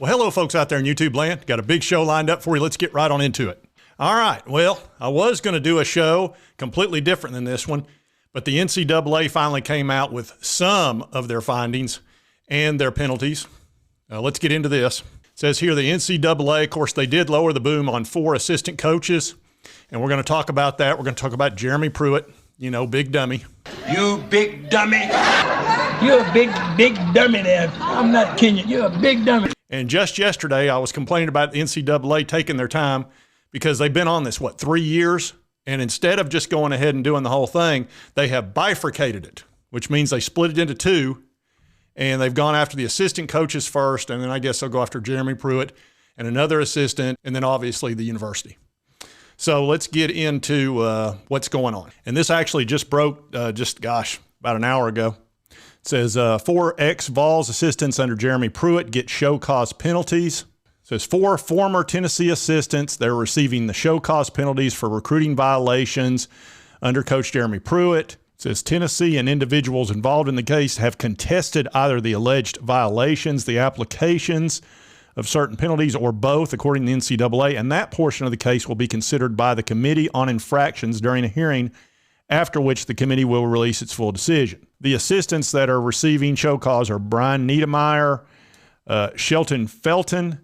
Well, hello, folks out there in YouTube land. Got a big show lined up for you. Let's get right on into it. All right. Well, I was going to do a show completely different than this one, but the NCAA finally came out with some of their findings and their penalties. Let's get into this. It says here the NCAA, of course, they did lower the boom on 4 assistant coaches, and we're going to talk about that. We're going to talk about Jeremy Pruitt, you know, big dummy. You big dummy. You're a big dummy there. I'm not kidding you. You're a big dummy. And just yesterday, I was complaining about the NCAA taking their time because they've been on this, 3 years? And instead of just going ahead and doing the whole thing, they have bifurcated it, which means they split it into 2, and they've gone after the assistant coaches first, and then I guess they'll go after Jeremy Pruitt and another assistant, and then obviously the university. So let's get into what's going on. And this actually just broke about an hour ago. It says 4 ex-Vols assistants under Jeremy Pruitt get show cause penalties. It says 4 former Tennessee assistants, they're receiving the show cause penalties for recruiting violations under Coach Jeremy Pruitt. It says Tennessee and individuals involved in the case have contested either the alleged violations, the applications of certain penalties, or both, according to the NCAA, and that portion of the case will be considered by the Committee on Infractions during a hearing, after which the committee will release its full decision. The assistants that are receiving show cause are Brian Niedermeyer, Shelton Felton,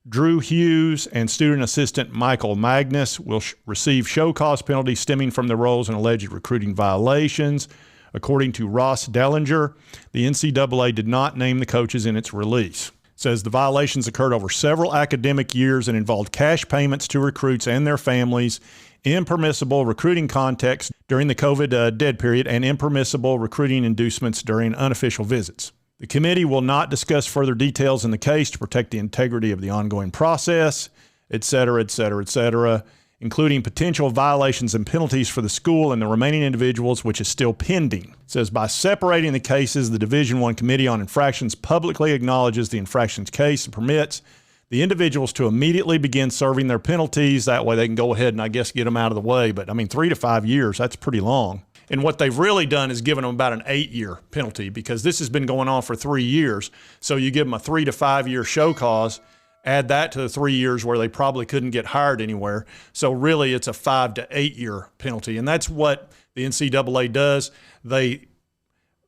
Drew Hughes, and student assistant Michael Magnus will receive show cause penalties stemming from their roles in alleged recruiting violations. According to Ross Dellinger, the NCAA did not name the coaches in its release. It says the violations occurred over several academic years and involved cash payments to recruits and their families, impermissible recruiting context during the COVID dead period, and impermissible recruiting inducements during unofficial visits. The committee will not discuss further details in the case to protect the integrity of the ongoing process, et cetera, including potential violations and penalties for the school and the remaining individuals, which is still pending. It says by separating the cases, the Division I Committee on Infractions publicly acknowledges the infractions case and permits the individuals to immediately begin serving their penalties. That way they can go ahead and I guess get them out of the way. But I mean, 3 to 5 years, that's pretty long. And what they've really done is given them about an 8-year penalty because this has been going on for 3 years. So you give them a 3 to 5 year show cause, add that to the 3 years where they probably couldn't get hired anywhere. So really it's a 5 to 8 year penalty. And that's what the NCAA does. They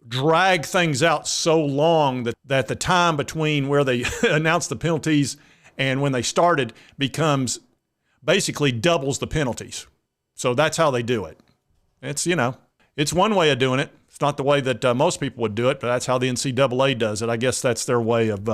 drag things out so long that the time between where they announce the penalties and when they started becomes basically doubles the penalties. So that's how they do it. It's, you know, it's one way of doing it. It's not the way that most people would do it, but that's how the NCAA does it. I guess that's their way of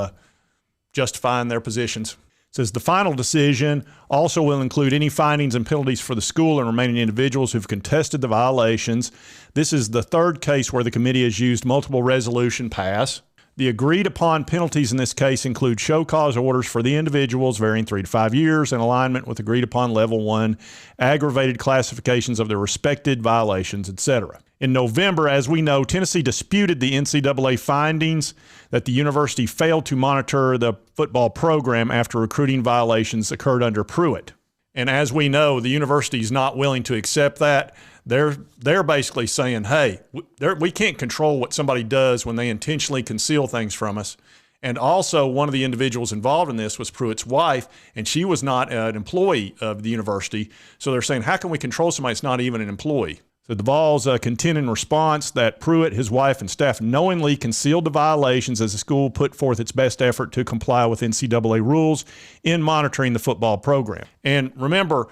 justifying their positions. It says the final decision also will include any findings and penalties for the school and remaining individuals who've contested the violations. This is the 3rd case where the committee has used multiple resolution pass. The agreed upon penalties in this case include show cause orders for the individuals varying 3 to 5 years in alignment with agreed upon level 1 aggravated classifications of their respected violations, etc. In November, as we know, Tennessee disputed the NCAA findings that the university failed to monitor the football program after recruiting violations occurred under Pruitt. And as we know, the university is not willing to accept that. They're basically saying, hey, we can't control what somebody does when they intentionally conceal things from us. And also, one of the individuals involved in this was Pruitt's wife, and she was not an employee of the university. So they're saying, how can we control somebody that's not even an employee? So the Vols contend in response that Pruitt, his wife, and staff knowingly concealed the violations as the school put forth its best effort to comply with NCAA rules in monitoring the football program. And remember,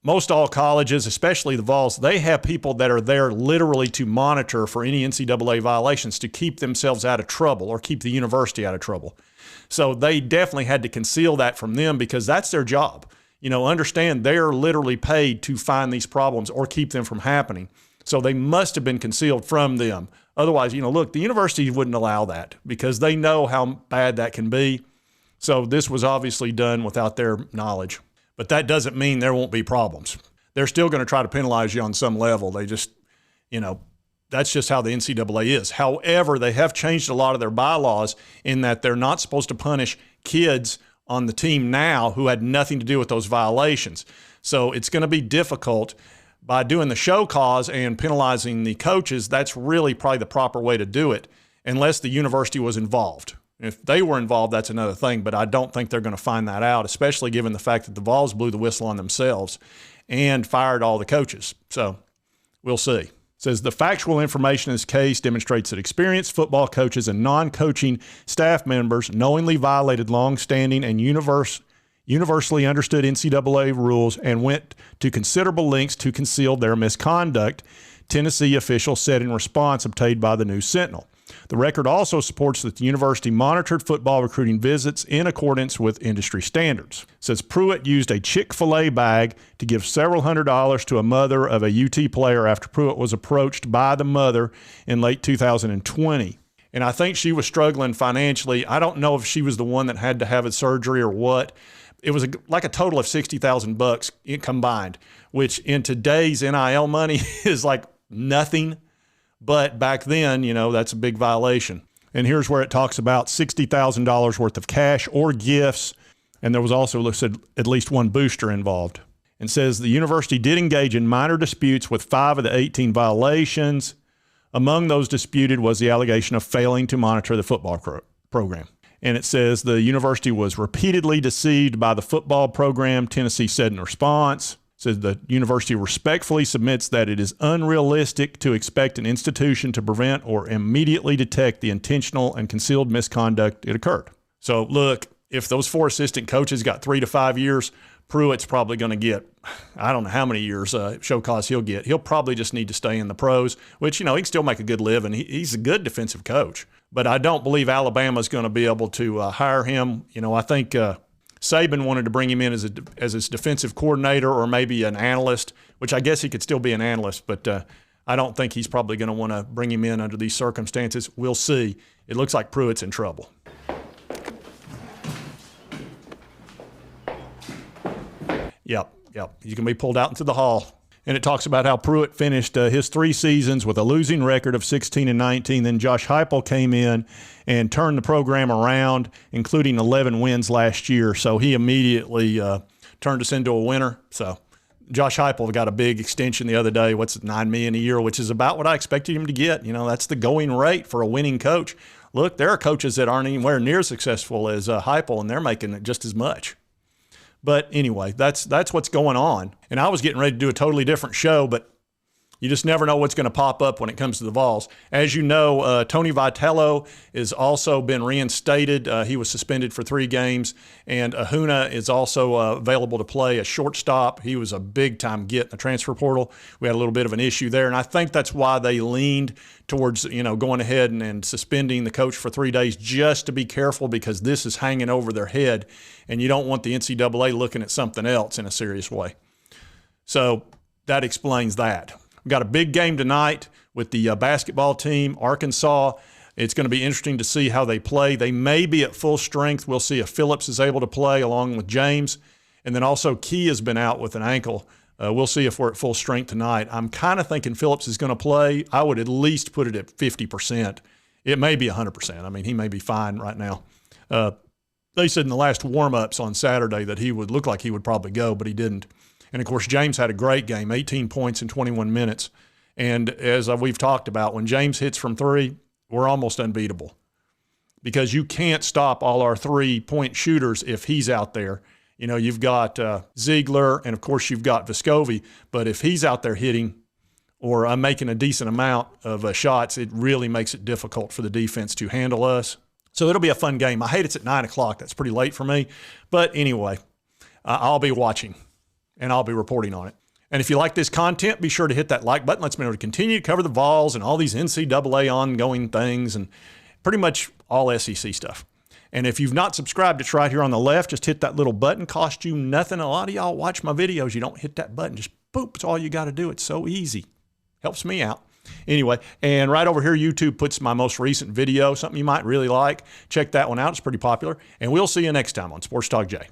most all colleges, especially the Vols, they have people that are there literally to monitor for any NCAA violations to keep themselves out of trouble or keep the university out of trouble. So they definitely had to conceal that from them because that's their job. You know, understand they're literally paid to find these problems or keep them from happening. So they must have been concealed from them. Otherwise, you know, look, the university wouldn't allow that because they know how bad that can be. So this was obviously done without their knowledge. But that doesn't mean there won't be problems. They're still going to try to penalize you on some level. They just, you know, that's just how the NCAA is. However, they have changed a lot of their bylaws in that they're not supposed to punish kids on the team now who had nothing to do with those violations. So it's going to be difficult by doing the show cause and penalizing the coaches. That's really probably the proper way to do it unless the university was involved. If they were involved, that's another thing, but I don't think they're going to find that out, especially given the fact that the Vols blew the whistle on themselves and fired all the coaches. So we'll see. It says the factual information in this case demonstrates that experienced football coaches and non-coaching staff members knowingly violated long-standing and universally understood NCAA rules and went to considerable lengths to conceal their misconduct, Tennessee officials said in response obtained by the News Sentinel. The record also supports that the university monitored football recruiting visits in accordance with industry standards. It says Pruitt used a Chick-fil-A bag to give several $100s to a mother of a UT player after Pruitt was approached by the mother in late 2020. And I think she was struggling financially. I don't know if she was the one that had to have a surgery or what. It was like a total of $60,000 combined, which in today's NIL money is like nothing. But back then, you know, that's a big violation. And here's where it talks about $60,000 worth of cash or gifts. And there was also listed at least one booster involved. And says the university did engage in minor disputes with 5 of the 18 violations. Among those disputed was the allegation of failing to monitor the football program. And it says the university was repeatedly deceived by the football program, Tennessee said in response. Says the university respectfully submits that it is unrealistic to expect an institution to prevent or immediately detect the intentional and concealed misconduct that occurred. So look, if those 4 assistant coaches got 3 to 5 years, Pruitt's probably going to get, I don't know how many years show cause he'll get. He'll probably just need to stay in the pros, which, you know, he can still make a good living. He's a good defensive coach. But I don't believe Alabama's going to be able to hire him. You know, I think Saban wanted to bring him in as his defensive coordinator or maybe an analyst, which I guess he could still be an analyst, but I don't think he's probably going to want to bring him in under these circumstances. We'll see. It looks like Pruitt's in trouble. Yep. He's going to be pulled out into the hall. And it talks about how Pruitt finished his 3 seasons with a losing record of 16-19. Then Josh Heupel came in and turned the program around, including 11 wins last year. So he immediately turned us into a winner. So Josh Heupel got a big extension the other day. What's it, $9 million a year, which is about what I expected him to get. You know, that's the going rate for a winning coach. Look, there are coaches that aren't anywhere near as successful as Heupel, and they're making just as much. But anyway, that's what's going on. And I was getting ready to do a totally different show, but you just never know what's going to pop up when it comes to the Vols. As you know, Tony Vitello has also been reinstated. He was suspended for 3 games. And AHUNA is also available to play a shortstop. He was a big-time get in the transfer portal. We had a little bit of an issue there, and I think that's why they leaned towards, you know, going ahead and suspending the coach for 3 days, just to be careful, because this is hanging over their head, and you don't want the NCAA looking at something else in a serious way. So that explains that. We've got a big game tonight with the basketball team, Arkansas. It's going to be interesting to see how they play. They may be at full strength. We'll see if Phillips is able to play along with James. And then also Key has been out with an ankle. We'll see if we're at full strength tonight. I'm kind of thinking Phillips is going to play. I would at least put it at 50%. It may be 100%. I mean, he may be fine right now. They said in the last warm-ups on Saturday that he would look like he would probably go, but he didn't. And, of course, James had a great game, 18 points in 21 minutes. And as we've talked about, when James hits from 3, we're almost unbeatable, because you can't stop all our 3-point shooters if he's out there. You know, you've got Ziegler, and, of course, you've got Vescovi. But if he's out there hitting or making a decent amount of shots, it really makes it difficult for the defense to handle us. So it'll be a fun game. I hate it's at 9 o'clock. That's pretty late for me. But anyway, I'll be watching, and I'll be reporting on it. And if you like this content, be sure to hit that like button. Let's me know to continue to cover the Vols and all these NCAA ongoing things and pretty much all SEC stuff. And if you've not subscribed, it's right here on the left. Just hit that little button. Cost you nothing. A lot of y'all watch my videos. You don't hit that button. Just boop. It's all you got to do. It's so easy. Helps me out. Anyway, and right over here, YouTube puts my most recent video, something you might really like. Check that one out. It's pretty popular. And we'll see you next time on Sports Talk J.